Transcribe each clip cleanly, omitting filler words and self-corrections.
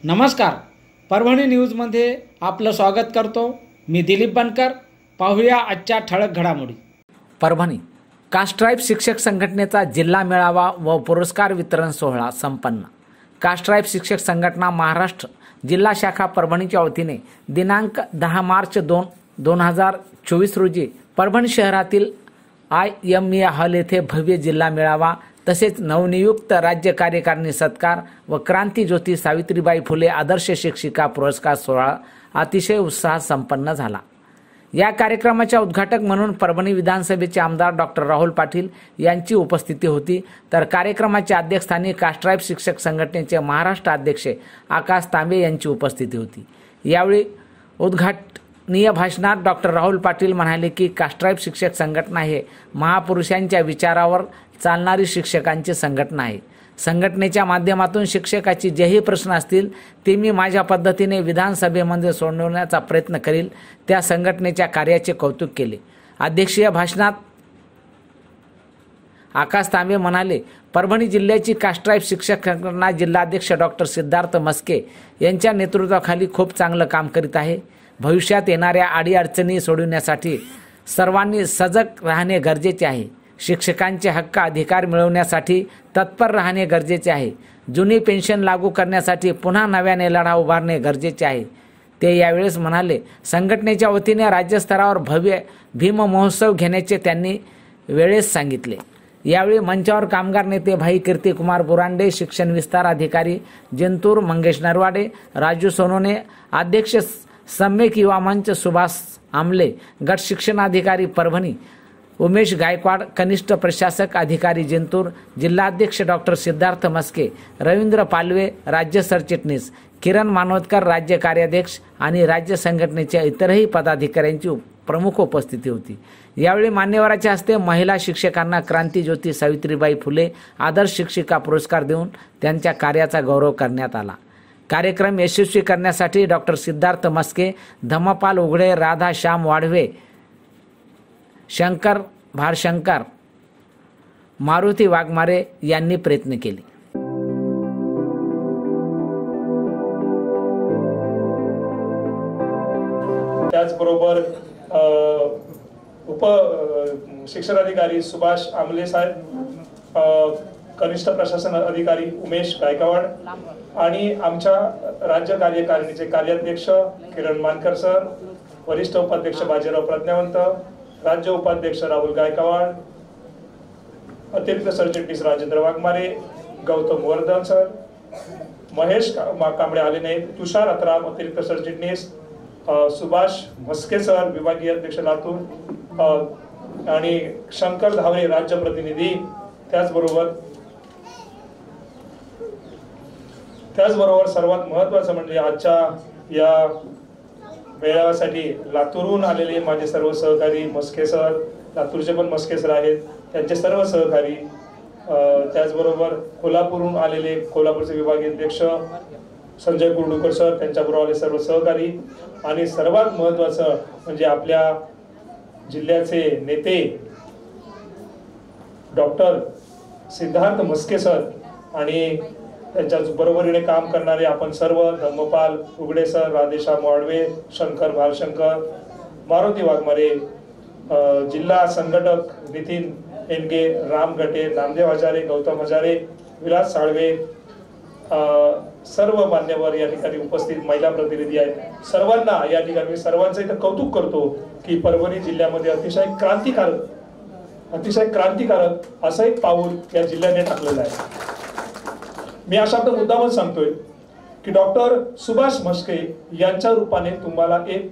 नमस्कार, परभणी न्यूजमध्ये आपलं स्वागत करतो। मी दिलीप बनकर। पाहूया आजच्या ठळक घडामोडी। परभणी कास्ट ट्राइब शिक्षक संघटनेचा जिल्हा मेळावा व पुरस्कार वितरण सोहळा संपन्न। कास्ट ट्राइब शिक्षक संघटना महाराष्ट्र जिल्हा शाखा परभणीच्या वतीने दिनांक 10 मार्च 2024 रोजी परभणी शहरातील IME हॉल येथे भव्य जिल्हा मेळावा तसेच नवनियुक्त राज्य कार्यकारिणी सत्कार व क्रांती ज्योती सावित्रीबाई फुले आदर्श शिक्षिका पुरस्कार सोहळा अतिशय उत्साहात संपन्न झाला। या कार्यक्रमाच्या उद्घाटक म्हणून परभणी विधानसभेचे आमदार डॉक्टर राहुल पाटील यांची उपस्थिती होती, तर कार्यक्रमाच्या अध्यक्षस्थानी कास्ट ट्राइब शिक्षक संघटनेचे महाराष्ट्र अध्यक्ष आकाश तांबे यांची उपस्थिती होती। यावेळी उद्घाटनीय भाषणात डॉक्टर राहुल पाटील म्हणाले की कास्ट ट्राइब शिक्षक संघटना हे महापुरुषांच्या विचारावर चालणारी शिक्षकांची संघटना आहे। संघटनेच्या माध्यमातून शिक्षकाची जेही प्रश्न असतील ते मी माझ्या पद्धतीने विधानसभेमध्ये सोडवण्याचा प्रयत्न करील। त्या संघटनेच्या कार्याचे कौतुक केले। अध्यक्षीय भाषणात आकाश तांबे म्हणाले, परभणी जिल्ह्याची कास्ट ट्राइब शिक्षक संघटना जिल्हाध्यक्ष डॉक्टर सिद्धार्थ मस्के यांच्या नेतृत्वाखाली खूप चांगलं काम करीत आहे। भविष्यात येणाऱ्या अडीअडचणी सोडवण्यासाठी सर्वांनी सजग राहणे गरजेचे आहे। शिक्षकांचे हक्क अधिकार मिळवण्यासाठी तत्पर राहणे गरजेचे आहे। जुनी पेन्शन लागू करण्यासाठी पुन्हा नव्याने लढा उभारणे गरजेचे आहे। ते यावेळेस म्हणाले, संघटनेच्या वतीने राज्यस्तरावर भव्य भीम महोत्सव घेण्याचे त्यांनी वेळेस सांगितले। यावेळी मंचावर कामगार नेते भाई कीर्तिकुमार बुरांडे, शिक्षण विस्तार अधिकारी जिंतूर मंगेश नरवाडे, राजू सोनोने, अध्यक्ष सम्यक युवा मंच सुभाष आमले, गट शिक्षण अधिकारी परभणी उमेश गायकवाड, कनिष्ठ प्रशासक अधिकारी जिंतूर, जिल्हाध्यक्ष डॉक्टर सिद्धार्थ मस्के, रवींद्र पालवे, राज्य सरचिटणीस किरण मानवतकर, राज्य कार्याध्यक्ष आणि राज्य संघटनेच्या इतरही पदाधिकाऱ्यांची प्रमुख उपस्थिती होती। यावेळी मान्यवरांच्या हस्ते महिला शिक्षकांना क्रांती ज्योती सावित्रीबाई फुले आदर्श शिक्षिका पुरस्कार देऊन त्यांच्या कार्याचा गौरव करण्यात आला। कार्यक्रम यशस्वी करण्यासाठी डॉक्टर सिद्धार्थ मस्के, धम्मपाल उघडे, राधा श्याम वाढवे, शंकर भारशंकर, मारुती वाघमारे यांनी प्रयत्न केले। त्याचबरोबर उप शिक्षणाधिकारी सुभाष आमले साहेब, कनिष्ठ प्रशासन अधिकारी उमेश गायकवाड आणि आमच्या राज्य कार्यकारिणीचे कार्याध्यक्ष किरण मानकर सर, वरिष्ठ उपाध्यक्ष बाजीराव प्रज्ञावंत, राज्य उपाध्यक्ष राहुल गायकवाड, अतिरिक्त सरचिटणीस राजेंद्र वाघमारे, गौतम वर्धन सर, महेश कांबळे आले नाहीत, तुषार अत्राम अतिरिक्त सरचिटणीस, सुभाष मस्के सर विभागीय अध्यक्ष लातूर आणि शंकर धावरे राज्य प्रतिनिधी। त्याचबरोबर सर्वात महत्त्वाचं म्हणजे आजच्या या मेळाव्यासाठी लातूरहून आलेले माझे सर्व सहकारी मस्के सर, लातूरचे पण मस्के सर आहेत, त्यांचे सर्व सहकारी, त्याचबरोबर कोल्हापूरहून आलेले कोल्हापूरचे विभागीय अध्यक्ष संजय कुर्डूकर सर, त्यांच्याबरोबर आले सर्व सहकारी आणि सर्वात महत्त्वाचं म्हणजे आपल्या जिल्ह्याचे नेते डॉक्टर सिद्धार्थ मस्के सर आणि त्यांच्या बरोबरीने काम करणारे आपण सर्व, धम्मपाल उघडे सर, राधेश्याम वाडवे, शंकर भारशंकर, मारुती वाघमारे, जिल्हा संघटक नितीन एनगे, राम गटे, नामदेव हजारे, गौतम हजारे, विलास साळवे, सर्व मान्यवर या ठिकाणी उपस्थित महिला प्रतिनिधी आहेत। सर्वांना या ठिकाणी मी सर्वांचं इथं कौतुक करतो की परभणी जिल्ह्यामध्ये अतिशय क्रांतिकारक असं एक पाऊल या जिल्ह्याने टाकलेलं आहे। मी अशा मुद्दामच सांगतोय की डॉक्टर सुभाष मस्के यांच्या रूपाने तुम्हाला एक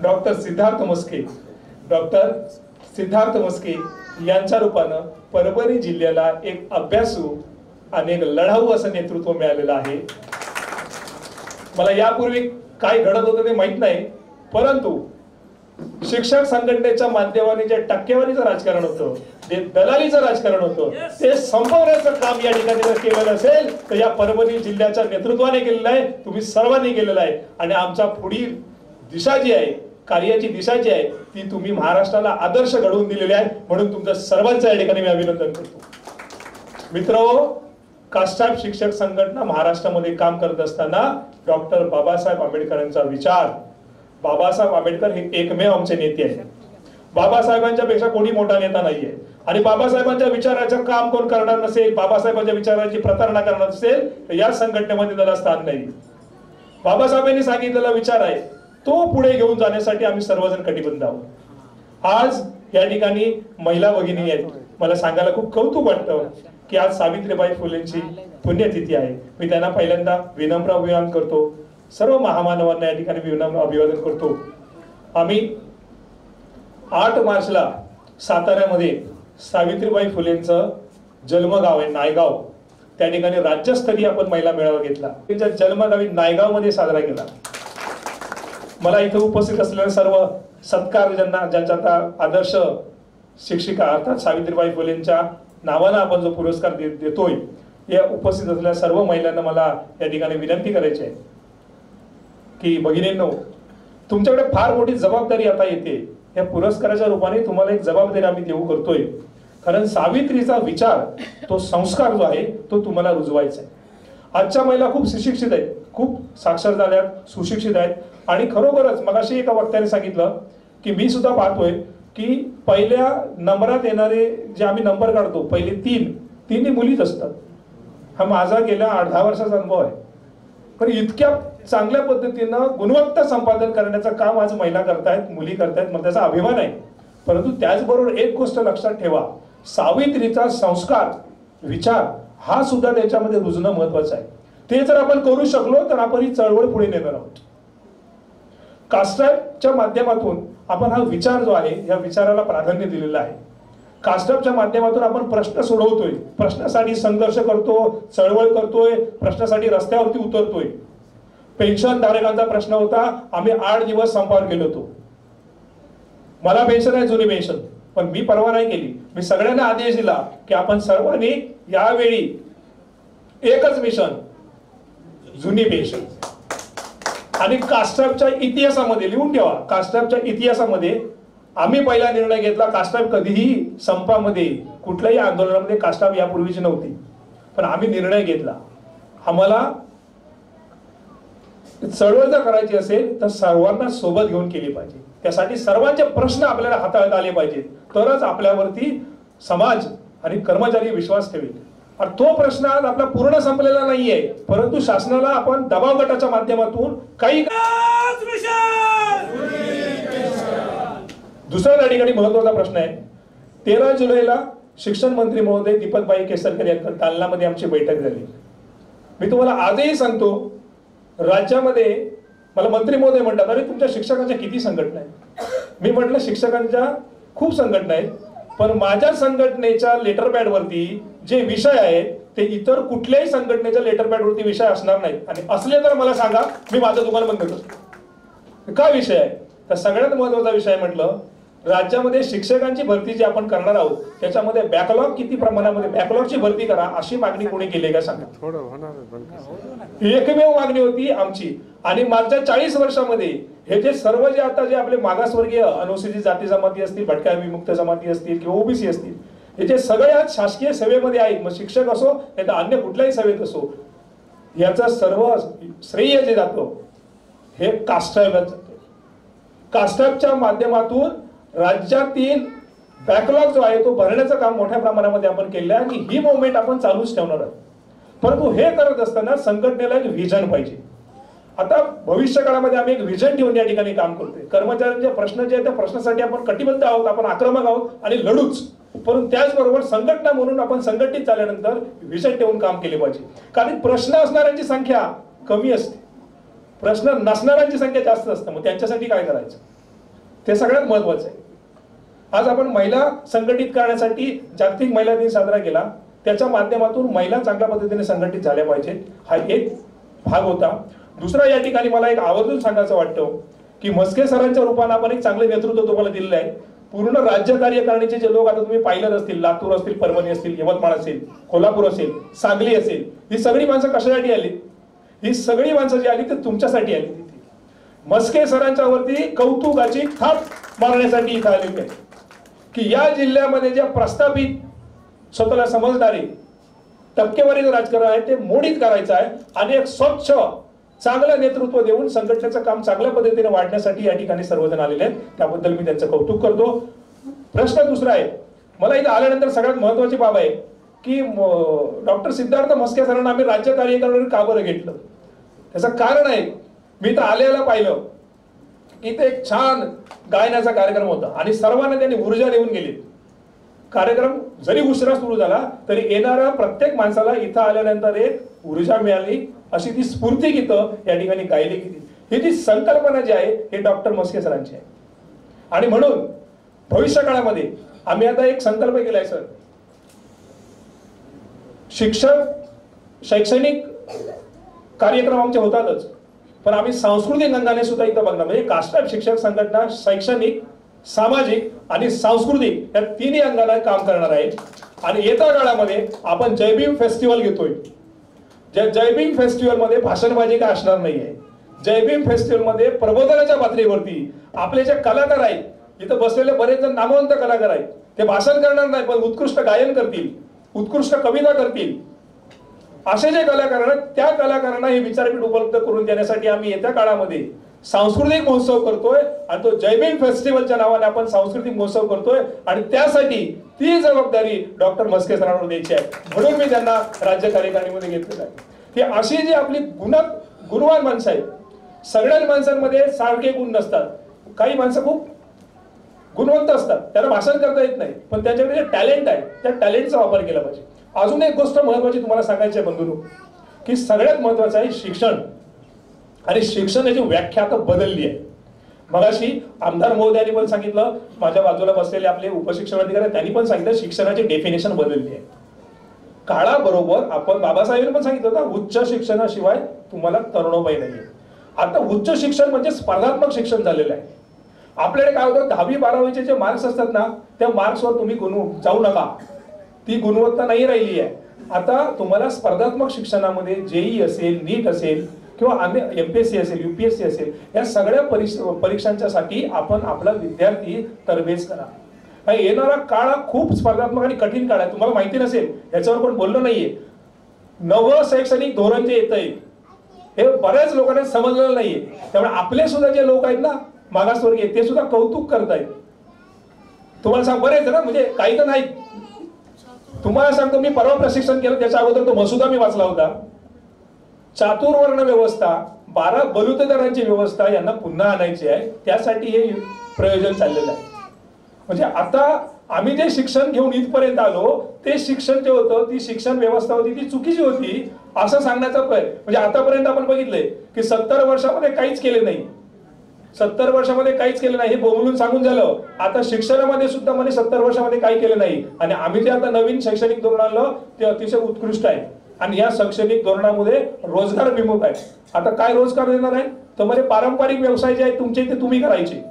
डॉक्टर सिद्धार्थ मस्के यांच्या रूपानं परभणी जिल्ह्याला एक अभ्यासू आणि एक लढाऊ असं नेतृत्व मिळालेलं आहे। मला यापूर्वी काय घडत होतं ते माहित नाही, परंतु शिक्षक संघटनेच्या माध्यमाने जे टक्केवारीचं राजकारण होतं, जे दलालीचं राजकारण होतं, ते संपवण्याचं काम या ठिकाणी जर केलं असेल तर या परभणी जिल्ह्याच्या नेतृत्वाने केलेलं आहे, तुम्ही सर्वांनी केलेलं आहे। आणि आमच्या पुढील दिशा जी आहे, कार्याची दिशा जी आहे, ती तुम्ही महाराष्ट्राला आदर्श घडवून दिलेली आहे, म्हणून तुमचं सर्वांचं या ठिकाणी मी अभिनंदन करतो। मित्रहो, कास्टाफ शिक्षक संघटना महाराष्ट्रामध्ये काम करत असताना डॉक्टर बाबासाहेब आंबेडकरांचा विचार, बाबासाहेब आंबेडकर हे एकमेव आमचे नेते आहेत. बाबासाहेबांच्या पेक्षा कोणी मोठा नेता नाहीये. आणि बाबासाहेबांच्या विचाराचं काम कोण करणार नसेल, बाबासाहेबांच्या विचाराची प्रतारणा करणार असेल तर या संघटनेमध्ये त्याला स्थान नाही. बाबासाहेबांनी सांगितलेला विचार आहे तो पुढे घेऊन जाण्यासाठी आम्ही सर्वजण कटिबद्ध आहोत. आज या ठिकाणी महिला भगिनी आहेत. मला सांगायला खूप कौतुक वाटतं की आज सावित्रीबाई फुलेंची पुण्यतिथी आहे. मी त्यांना पहिल्यांदा विनम्र अभिवादन करतो. सर्व महामानवांना या ठिकाणी विनम्र अभिवादन करतो. आम्ही 8 मार्चला साताऱ्यामध्ये सावित्रीबाई फुलेंचं जन्मगाव आहे नायगाव, त्या ठिकाणी राज्यस्तरीय आपण महिला मेळावा घेतला. त्यांच्या जन्मगावी नायगाव मध्ये साजरा केला. मला इथे उपस्थित असलेले सर्व सत्कार ज्यांचा आता आदर्श शिक्षिका अर्थात सावित्रीबाई फुलेंच्या नावानं आपण जो पुरस्कार देतोय या उपस्थित असलेल्या सर्व महिलांना मला या ठिकाणी विनंती करायची आहे की भगिनींनो, तुमच्याकडे फार मोठी जबाबदारी आता येते. या पुरस्काराच्या रूपाने तुम्हाला एक जबाबदारी आम्ही देऊ करतोय. कारण सावित्रीचा विचार, तो संस्कार जो आहे तो तुम्हाला रुजवायचा आहे. आजच्या महिला खूप सुशिक्षित आहेत, खूप साक्षर झाल्यात, सुशिक्षित आहेत. आणि खरोखरच मगाशी एका वक्त्याने सांगितलं की मी सुद्धा पाहतोय की पहिल्या नंबरात येणारे जे आम्ही नंबर काढतो पहिले तीन मुलीच असतात. हा माझा गेल्या 8-10 वर्षाचा अनुभव आहे. पण इतक्या चांगल्या पद्धतीनं गुणवत्ता संपादन करण्याचं काम आज महिला करतायत, मुली करतायत, मला त्याचा अभिमान आहे. परंतु त्याचबरोबर एक गोष्ट लक्षात ठेवा, सावित्रीचा संस्कार, विचार हा सुद्धा त्याच्यामध्ये रुजणं महत्वाचं आहे. ते जर आपण करू शकलो तर आपण ही चळवळ पुढे नेणार आहोत. कास्टाफच्या माध्यमातून आपण हा विचार जो आहे या विचाराला प्राधान्य दिलेलं आहे. कास्टाफच्या माध्यमातून आपण प्रश्न सोडवतोय, प्रश्नासाठी संघर्ष करतो, चळवळ करतोय, प्रश्नासाठी रस्त्यावरती उतरतोय. पेन्शन धारकांचा प्रश्न होता, आम्ही 8 दिवस संपावर गेलो होतो. मला पेन्शन आहे, जुनी पेन्शन, पण मी परवा नाही केली. मी सगळ्यांना आदेश दिला की आपण सर्वांनी यावेळी एकच मिशन, जुनी पेन्शन. आणि कास्टाफच्या इतिहासामध्ये लिहून ठेवा, कास्टाफच्या इतिहासामध्ये आम्ही पहिला निर्णय घेतला. कास्टाफ कधीही संपामध्ये कुठल्याही आंदोलनामध्ये कास्टाफ यापूर्वीची नव्हती, पण आम्ही निर्णय घेतला. आम्हाला चळवळ जर करायची असेल तर सर्वांना सोबत घेऊन केली पाहिजे. त्यासाठी सर्वांचे प्रश्न आपल्याला हाताळता आले पाहिजेत, तरच आपल्यावरती समाज आणि कर्मचारी विश्वास ठेवेल. आणि तो प्रश्न आज आपला पूर्ण संपलेला नाहीये, परंतु शासनाला आपण दबाव गटाच्या माध्यमातून काही. दुसरा त्या ठिकाणी महत्वाचा प्रश्न आहे. 13 जुलैला शिक्षण मंत्री महोदय दीपकभाई केसरकर यांच्या दालनामध्ये आमची बैठक झाली. मी तुम्हाला आजही सांगतो, राज्यामध्ये मला मंत्री महोदय म्हणतात अरे तुमच्या शिक्षकांच्या किती संघटना आहेत. मी म्हटलं शिक्षकांच्या खूप संघटना आहेत, पण माझ्या संघटनेच्या लेटर पॅड वरती जे विषय आहेत ते इतर कुठल्याही संघटनेच्या लेटर पॅड वरती विषय असणार नाहीत. आणि असले तर मला सांगा, मी माझं दुकान बंद करतो. काय विषय आहे तर सगळ्यात महत्वाचा विषय म्हटलं, राज्यामध्ये शिक्षकांची भरती जी आपण करणार आहोत त्याच्यामध्ये बॅकलॉग किती प्रमाणामध्ये, बॅकलॉगची भरती करा अशी मागणी कोणी केली का सांगा. एकमेव मागणी होती आमची. आणि मागच्या 40 वर्षामध्ये हे जे सर्व जे आता जे आपले मागासवर्गीय अनुसूचित जाती जमाती असतील, भटक्या विमुक्त जमाती असतील किंवा ओबीसी असतील, हे जे सगळे आज शासकीय सेवेमध्ये आहेत, मग शिक्षक असो नाही अन्य कुठल्याही सेवेत असो, याचा सर्व श्रेय जे जातो हे कास्टाफला जातो. कास्टाफच्या माध्यमातून राज्यातील बॅकलॉग जो आहे तो भरण्याचं काम मोठ्या प्रमाणामध्ये आपण केलं आहे. आणि ही मुवमेंट आपण चालूच ठेवणार आहोत. परंतु हे करत असताना संघटनेला एक व्हिजन पाहिजे. आता भविष्य काळामध्ये आम्ही एक व्हिजन ठेवून या ठिकाणी काम करतोय. कर्मचाऱ्यांचे प्रश्न जे आहेत त्या प्रश्नासाठी आपण कटिबद्ध आहोत, आपण आक्रमक आहोत आणि लढूच. परंतु त्याचबरोबर संघटना म्हणून आपण संघटित झाल्यानंतर व्हिजन ठेवून काम केले पाहिजे. कारण प्रश्न असणाऱ्यांची संख्या कमी असते, प्रश्न नसणाऱ्यांची संख्या जास्त असते. मग त्यांच्यासाठी काय करायचं ते सगळ्यात महत्वाचं आहे. आज आपण महिला संघटित करण्यासाठी जागतिक महिला दिन साजरा केला, त्याच्या माध्यमातून महिला चांगल्या पद्धतीने संघटित झाल्या पाहिजेत, हा एक भाग होता. दुसरा या ठिकाणी मला एक आवर्जून सांगायचं वाटतं की मस्के सरांच्या रूपाने आपण एक चांगले नेतृत्व तुम्हाला दिलेलं आहे. पूर्ण राज्य कार्यकारिणीचे जे लोक आता तुम्ही पाहिलं असतील, लातूर असतील, परभणी असतील, यवतमाळ असेल, कोल्हापूर असेल, सांगली असेल, ही सगळी माणसं कशासाठी आली? ही सगळी माणसं जी आली ते तुमच्यासाठी आली. मस्के सरांच्या वरती कौतुकाची थाप मारण्यासाठी इथं आलेली आहे की या जिल्ह्यामध्ये ज्या प्रस्थापित स्वतःला समजणारे टक्केवारीचं राजकारण आहे ते मोडीत करायचं आहे आणि एक स्वच्छ चांगलं नेतृत्व देऊन संघटनेचं काम चांगल्या पद्धतीने वाढण्यासाठी या ठिकाणी सर्वजण आलेले आहेत. त्याबद्दल मी त्यांचं कौतुक करतो. प्रश्न दुसरा आहे, मला इथं आल्यानंतर सगळ्यात महत्वाची बाब आहे की डॉक्टर सिद्धार्थ म्हस्के सरांना आम्ही राज्य कार्यकारिणीवर का बरं घेतलं. त्याचं कारण आहे, मी इथं आलेला पाहिलं की इथे एक छान गायनाचा कार्यक्रम होता आणि सर्वांना त्यांनी ऊर्जा देऊन गेली. कार्यक्रम जरी उशिरा सुरू झाला तरी येणाऱ्या प्रत्येक माणसाला इथं आल्यानंतर एक ऊर्जा मिळाली, अशी ती स्फूर्ती गीतं या ठिकाणी गायली गेली. ही जी संकल्पना जी आहे हे डॉक्टर म्हस्के सरांची आहे. आणि म्हणून भविष्य काळामध्ये आम्ही आता एक संकल्प केलाय सर, शैक्षणिक कार्यक्रम आमचे होतातच, पण आम्ही सांस्कृतिक अंगाने सुद्धा इथं बघणार. म्हणजे कास्टाईफ शिक्षक संघटना शैक्षणिक, सामाजिक आणि सांस्कृतिक या तिन्ही अंगाला काम करणार आहे. आणि येत्या काळामध्ये आपण जयभीम फेस्टिवल घेतोय. जयभीम फेस्टिवल मध्ये भाषणबाजी काय असणार नाहीये. जयभीम फेस्टिवल मध्ये प्रबोधनाच्या पातळीवरती आपले जे कलाकार आहेत, इथं बसलेले बरेच जण नामवंत कलाकार आहेत, ते भाषण करणार नाही पण उत्कृष्ट गायन करतील, उत्कृष्ट कविता करतील. असे जे कलाकार आहेत त्या कलाकारांना हे विचारपीठ उपलब्ध करून देण्यासाठी आम्ही येत्या काळामध्ये सांस्कृतिक महोत्सव करतोय आणि तो जयभीम फेस्टिवलच्या नावाने आपण सांस्कृतिक महोत्सव करतोय आणि त्यासाठी ती जबाबदारी डॉक्टर म्हस्के सरांवर द्यायची आहे. म्हणून मी त्यांना राज्य कार्यकारिणीमध्ये घेतलेलं आहे. ही अशी जी आपली गुणवान माणसं आहेत, सगळ्याच माणसांमध्ये सारखे गुण नसतात. काही माणसं खूप गुणवंत असतात, त्यांना भाषण करता येत नाही, पण त्यांच्याकडे जे टॅलेंट आहे त्या टॅलेंटचा वापर केला पाहिजे. अजून एक गोष्ट महत्वाची तुम्हाला सांगायची आहे बंधूंनो, की सगळ्यात महत्वाचं आहे शिक्षण. आणि शिक्षणाची व्याख्या आता बदलली आहे. मगाशी आमदार महोदयांनी पण सांगितलं, माझ्या बाजूला बसलेले आपले उपशिक्षण अधिकारी त्यांनी पण सांगितलं, शिक्षणाची डेफिनेशन बदलली आहे. काळाबरोबर आपण बाबासाहेबांनी पण सांगितलं होतं, उच्च शिक्षणाशिवाय तुम्हाला तरुणोपाय नाहीये. आता उच्च शिक्षण म्हणजे स्पर्धात्मक शिक्षण झालेलं आहे. आपल्याकडे काय होतं, 10वी-12वीचे जे मार्क्स असतात ना, त्या मार्क्सवर तुम्ही जाऊ नका, ती गुणवत्ता नाही राहिली आहे. आता तुम्हाला स्पर्धात्मक शिक्षणामध्ये जेई असेल, नीट असेल किंवा MPSC असेल, UPSC असेल, या सगळ्या परीक्षांच्यासाठी आपण आपला विद्यार्थी तरबेज करा. येणारा काळ खूप स्पर्धात्मक आणि कठीण काळ आहे. तुम्हाला माहिती नसेल, याच्यावर पण बोललो नाहीये, नवं शैक्षणिक धोरण जे येत आहे हे बऱ्याच लोकांना समजलेलं नाहीये. त्यामुळे आपले सुद्धा जे लोक आहेत ना मागासवर्गीय, ते सुद्धा कौतुक करतायत. तुम्हाला सांग, बरेच ना, म्हणजे काही तर नाही. तुम्हाला सांगतो, मी परवा प्रशिक्षण केलं, त्याच्या अगोदर तो मसुदा मी वाचला होता. चातुर्वर्ण व्यवस्था, 12 बलुतेदारांची व्यवस्था यांना पुन्हा आणायची आहे, त्यासाठी हे प्रयोजन चाललेलं आहे. म्हणजे आता आम्ही जे शिक्षण घेऊन इथपर्यंत आलो, ते शिक्षण जे होतं, ती शिक्षण व्यवस्था होती ती चुकीची होती असं सांगण्याचा प्रयत्न. म्हणजे आतापर्यंत आपण बघितलंय की 70 वर्षामध्ये काहीच केले नाही, 70 वर्षामध्ये काहीच केलं नाही हे बोलून सांगून झालं. आता शिक्षणामध्ये सुद्धा म्हणे 70 वर्षामध्ये काही केलं नाही. आणि आम्ही जे आता नवीन शैक्षणिक धोरण आणलं ते अतिशय उत्कृष्ट आहे. आणि या शैक्षणिक धोरणामध्ये रोजगार विमुख आहे. आता काय रोजगार देणार आहे, तर म्हणजे पारंपरिक व्यवसाय जे आहेत तुमचे ते तुम्ही करायचे,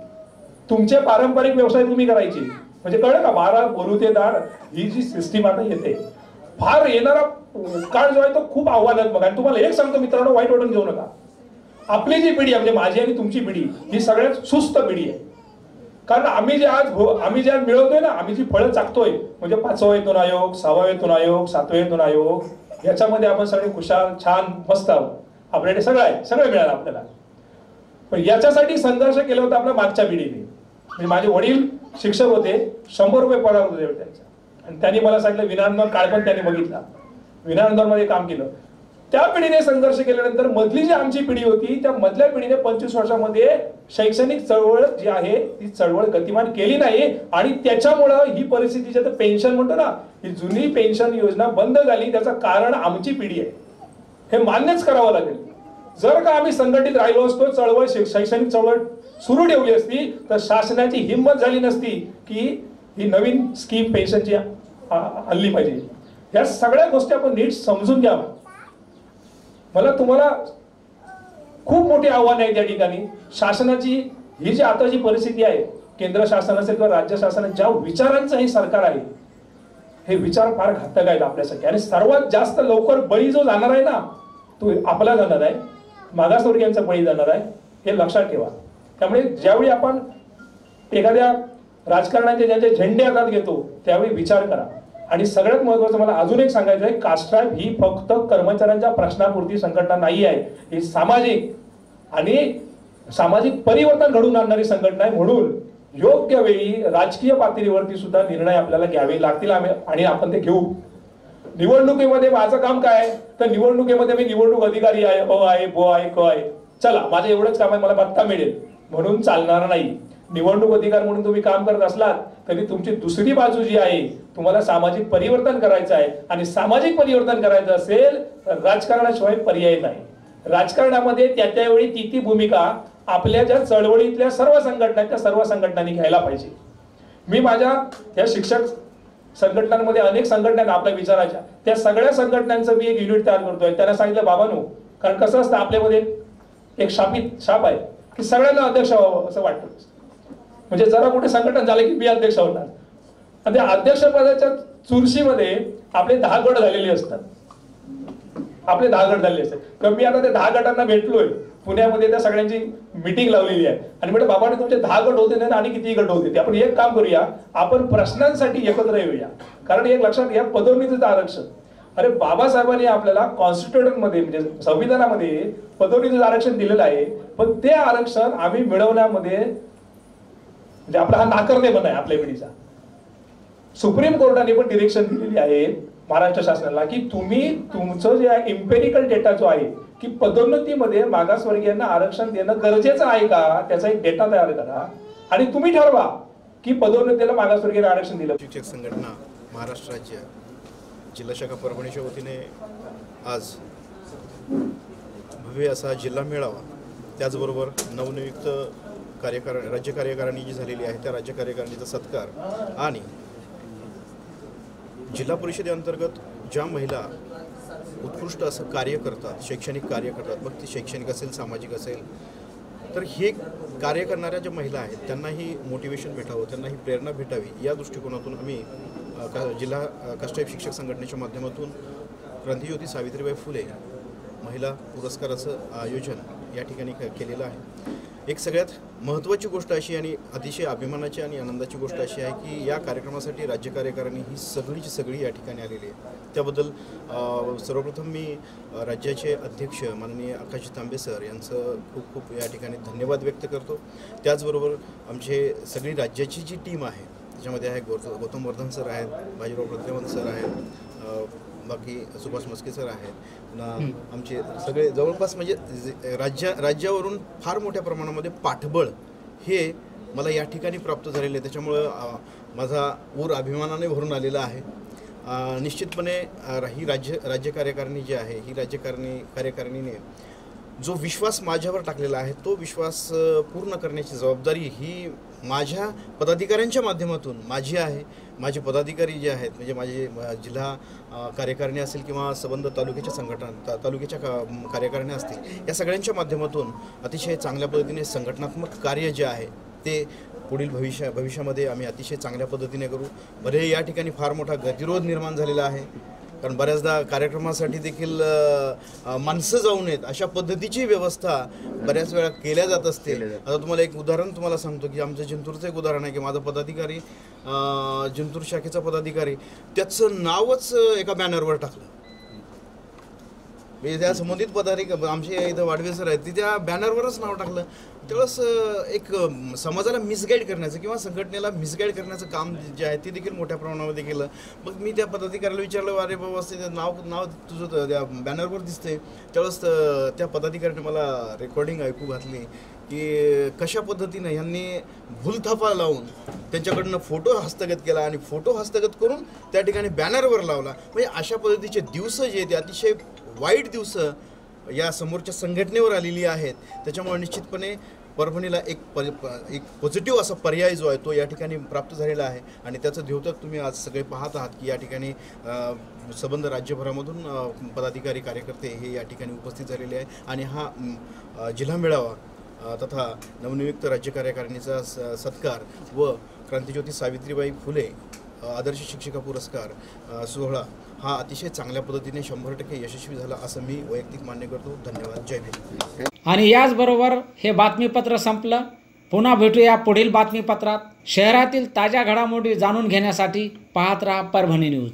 तुमचे पारंपरिक व्यवसाय तुम्ही करायचे. म्हणजे कळलं का, 12 बलुतेदार ही जी सिस्टीम आता येते, फार येणारा काळ जो आहे तो खूप आव्हानात्मक आहे. तुम्हाला एक सांगतो मित्रांनो, वाईट वाटून घेऊ नका, आपली जी पिढी आहे म्हणजे माझी आणि तुमची पिढी ही सगळ्यात सुस्त पिढी आहे. कारण आम्ही जे आज मिळवतोय ना, आम्ही जी फळं चाकतोय, म्हणजे 5वा वेतन आयोग, 6वा वेतन आयोग, 7वे वेतन आयोग, याच्यामध्ये आपण सगळे खुशाल छान मस्त आहोत. आपल्याकडे सगळं मिळालं आपल्याला. पण याच्यासाठी संघर्ष केला होता आपल्या मागच्या पिढीने. म्हणजे माझे वडील शिक्षक होते, 100 रुपये पगार होते त्यांचा, आणि त्यांनी मला सांगितलं विनांदोलन काळ पण त्यांनी बघितला, विनांदोलनमध्ये काम केलं. त्या पिढीने संघर्ष केल्यानंतर मधली जी आमची पिढी होती, त्या मधल्या पिढीने 25 वर्षामध्ये शैक्षणिक चळवळ जी आहे ती चळवळ गतिमान केली नाही. आणि त्याच्यामुळं ही परिस्थिती जी पेन्शन म्हणतो ना, ही जुनी पेन्शन योजना बंद झाली. त्याचं कारण आमची पिढी आहे, हे मान्यच करावं लागेल. जर का आम्ही संघटित राहिलो असतो, चळवळ शैक्षणिक चळवळ सुरू ठेवली असती, तर शासनाची हिंमत झाली नसती की ही नवीन स्कीम पेन्शनची आणली पाहिजे. या सगळ्या गोष्टी आपण नीट समजून घ्यावा. मला तुम्हाला खूप मोठी आव्हान आहे त्या ठिकाणी. शासनाची ही जी आता जी परिस्थिती आहे, केंद्र शासन असेल किंवा राज्य शासन, ज्या विचारांचं हे सरकार आहे, हे विचार फार घातक आहेत आपल्यासाठी. आणि सर्वात जास्त लवकर बळी जो जाणार आहे ना, तो आपला जाणार आहे, मागासवर्गीयांचा बळी जाणार आहे, हे लक्षात ठेवा. त्यामुळे ज्यावेळी आपण एखाद्या राजकारणाचे ज्यांचे झेंडे हातात घेतो, त्यावेळी विचार करा आणि सगळ्यात महत्त्वाचं मला अजून एक सांगायचं आहे, कास्ट्राईब ही फक्त कर्मचाऱ्यांच्या प्रश्नापुरती संघटना नाही आहे, ही सामाजिक आणि सामाजिक परिवर्तन घडवून आणणारी संघटना आहे. म्हणून योग्य वेळी राजकीय पातळीवरती सुद्धा निर्णय आपल्याला घ्यावे लागतील आणि आपण ते घेऊ. निवडणुकीमध्ये माझं काम काय आहे, तर निवडणुकीमध्ये मी निवडणूक अधिकारी आहे, अ आहे, ब आहे, क आहे, चला माझं एवढंच काम आहे, मला भत्ता मिळेल म्हणून चालणार नाही. निवडणूक अधिकारी म्हणून तुम्ही काम करत असलात तरी तुमची दुसरी बाजू जी आहे, तुम्हाला सामाजिक परिवर्तन करायचं आहे आणि सामाजिक परिवर्तन करायचं असेल तर राजकारणाशिवाय पर्याय नाही. राजकारणामध्ये त्यावेळी ती भूमिका आपल्या ज्या चळवळीतल्या सर्व संघटना त्या सर्व संघटनांनी घ्यायला पाहिजे. मी माझ्या या शिक्षक संघटनांमध्ये अनेक संघटना आहेत आपल्या विचाराच्या, त्या सगळ्या संघटनांचं मी एक युनिट तयार करतोय. त्यांना सांगितलं बाबांनो, कारण कसं असतं आपल्यामध्ये एक शाप आहे की सगळ्यांना अध्यक्ष व्हावं असं वाटतं. म्हणजे जरा कुठे संघटन झालं की मी अध्यक्ष होणार, आणि त्या अध्यक्षपदाच्या चुरशीमध्ये आपले 10 गट झालेले असतात. आपले 10 गट झालेले असतात. तर मी आता त्या 10 गटांना भेटलोय पुण्यामध्ये, त्या सगळ्यांची मीटिंग लावलेली आहे आणि म्हणजे बाबाने तुमचे 10 गट होते नाही आणि किती गट होते ते आपण एक काम करूया, आपण प्रश्नांसाठी एकत्र येऊया. कारण एक लक्षात घ्या, पदोन्नतीचं आरक्षण, अरे बाबासाहेबांनी आपल्याला कॉन्स्टिट्यूशन मध्ये म्हणजे संविधानामध्ये पदोन्नतीचं आरक्षण दिलेलं आहे, पण ते आरक्षण आम्ही मिळवण्यामध्ये म्हणजे आपला हा नाकर्तेपणा आहे आपल्या पिढीचा. सुप्रीम कोर्टाने पण डिरेक्शन दिलेली आहे महाराष्ट्र शासनाला की तुम्ही तुमचं जे इम्पेरिकल डेटा जो आहे की पदोन्नतीमध्ये मागासवर्गीयांना आरक्षण देणं गरजेचं आहे का, त्याचा एक डेटा तयार करा आणि तुम्ही ठरवा की पदोन्नतीला मागासवर्गीयांना आरक्षण दिलं. शिक्षक संघटना महाराष्ट्र राज्य जिल्हा शाखा परभणीच्या वतीने आज भव्य असा जिल्हा मेळावा, त्याचबरोबर नवनियुक्त राज्य कार्यकारिणी जी झालेली आहे त्या राज्य कार्यकारिणीचा सत्कार आणि जिल्हा परिषदेअंतर्गत ज्या महिला उत्कृष्ट असं कार्य करतात, शैक्षणिक कार्य करतात, मग ती शैक्षणिक असेल सामाजिक असेल, तर हे कार्य करणाऱ्या ज्या महिला आहेत त्यांनाही मोटिवेशन भेटावं, त्यांनाही प्रेरणा भेटावी या दृष्टिकोनातून आम्ही जिल्हा कास्ट्राईब शिक्षक संघटनेच्या माध्यमातून क्रांतिज्योती सावित्रीबाई फुले महिला पुरस्काराचं आयोजन या ठिकाणी केलेलं आहे. एक सगळ्यात महत्त्वाची गोष्ट अशी आणि अतिशय अभिमानाची आणि आनंदाची गोष्ट अशी आहे की या कार्यक्रमासाठी राज्य कार्यकारिणी ही सगळीची सगळी या ठिकाणी आलेली आहे. त्याबद्दल सर्वप्रथम मी राज्याचे अध्यक्ष माननीय आकाशजी तांबे सर यांचं खूप खूप या ठिकाणी धन्यवाद व्यक्त करतो. त्याचबरोबर आमचे सगळी राज्याची जी टीम आहे त्याच्यामध्ये आहे गौतम वर्धन सर आहेत, बाजीराव प्रद्युमन सर आहेत, बाकी सुभाष मस्के सर आहेत, आमचे सगळे जवळपास म्हणजे राज्यावरून फार मोठ्या प्रमाणामध्ये पाठबळ हे मला या ठिकाणी प्राप्त झालेलं आहे. त्याच्यामुळं माझा ऊर अभिमानाने भरून आलेला आहे. निश्चितपणे ही राज्य कार्यकारिणी जी आहे ही कार्यकारिणीने जो विश्वास माझ्यावर टाकलेला आहे तो विश्वास पूर्ण करण्याची जबाबदारी ही माझ्या पदाधिकाऱ्यांच्या माध्यमातून माझी आहे. माझे पदाधिकारी जे आहेत म्हणजे माझे जिल्हा कार्यकारिणी असेल किंवा संबंध तालुक्याच्या संघटना तालुक्याच्या कार्यकारिण्या असतील, या सगळ्यांच्या माध्यमातून अतिशय चांगल्या पद्धतीने संघटनात्मक कार्य जे आहे ते पुढील भविष्यामध्ये आम्ही अतिशय चांगल्या पद्धतीने करू. बरे या ठिकाणी फार मोठा गतिरोध निर्माण झालेला आहे, कारण बऱ्याचदा कार्यक्रमासाठी देखील माणसं जाऊ नयेत अशा पद्धतीची व्यवस्था बऱ्याच वेळा केल्या जात असते. आता तुम्हाला एक उदाहरण तुम्हाला सांगतो की आमचं जिंतूरचं एक उदाहरण आहे की माझा पदाधिकारी जिंतूर शाखेचा पदाधिकारी त्याचं नावच एका बॅनरवर टाकलं. म्हणजे त्या संबंधित पदाधिकारी आमचे इथं वाडवे सर आहेत, त्या बॅनरवरच नाव टाकलं. त्यावेळेस एक समाजाला मिसगाईड करण्याचं किंवा संघटनेला मिसगाईड करण्याचं काम जे आहे ते देखील मोठ्या प्रमाणामध्ये केलं. मग मी त्या पदाधिकाऱ्याला विचारलं, अरे बाबा ते नाव तुझं त्या बॅनरवर दिसते. त्यावेळेस त्या पदाधिकाऱ्याने मला रेकॉर्डिंग ऐकू घातली की कशा पद्धतीनं ह्यांनी भूलथापा लावून त्यांच्याकडनं फोटो हस्तगत केला आणि फोटो हस्तगत करून त्या ठिकाणी बॅनरवर लावला. म्हणजे अशा पद्धतीचे दिवस जे ते अतिशय वाईट दिवस या समोरच्या संघटनेवर आलेली आहेत. त्याच्यामुळे निश्चितपणे परभणीला एक पॉझिटिव्ह असा पर्याय जो आहे तो या ठिकाणी प्राप्त झालेला आहे आणि त्याचं द्योतक तुम्ही आज सगळे पाहत आहात की या ठिकाणी संबंध राज्यभरामधून पदाधिकारी कार्यकर्ते हे या ठिकाणी उपस्थित झालेले आहे. आणि हा जिल्हा मेळावा तथा नवनियुक्त राज्य कार्यकारिणीचा सत्कार व क्रांतिज्योती सावित्रीबाई फुले आदर्श शिक्षिका पुरस्कार सोहळा हा अतिशय चांगल्या पद्धतीने 100% यशस्वी झाला असं मी वैयक्तिक मान्य करतो. धन्यवाद. जय भीम. आणि याचबरोबर हे बातमीपत्र संपलं. पुन्हा भेटूया पुढील बातमीपत्रात. शहरातील ताज्या घडामोडी जाणून घेण्यासाठी पाहत रहा परभणी न्यूज.